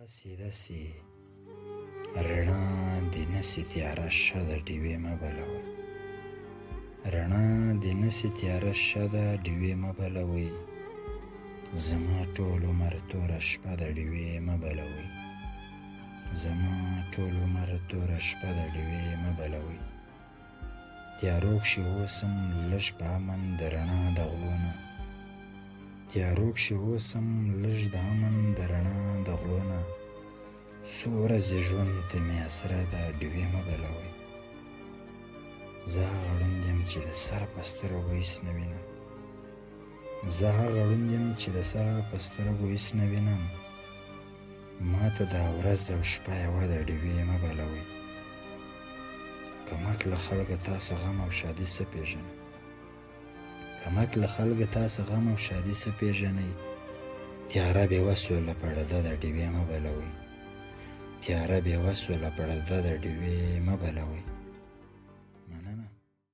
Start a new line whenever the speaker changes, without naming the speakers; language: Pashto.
داسې رڼا دې نسي تیاره شه د ډیوې مه بلوئ. رڼا دې نسي تیاره شه د ډیوې مه بلوئ. زما ټول عمر توره شپه د ډیوې مه بلوئ. زما ټول عمر توره شپه د ډیوې مه بلوئ. تیارو کښې اوسم لږ په امن د رڼا د غلو نه. تیارو کښې اوسم لږ د امن د رڼا د غلو نه. څو ورځې ژوند ته مې اسره ده ډیوې مه بلوئ. زه هغه ړوند یم چې د سر په سترګو هېڅ نه وینم. زه هغه ړوند یم چې د سر په سترګو هېڅ نه وینم. ما ته دا ورځ او شپه یوه د ډیوې مه بلوئ. کمک له خلکه تاسو غم او شادي څه پېژنئ. کمک له خلکه تاسو غم او شادي څه پېژنئ. تیاره بې وسو له پړده د ډیوې مه بلوئ. تیاره بې وسو له پړده د ډیوې مه بلوئ.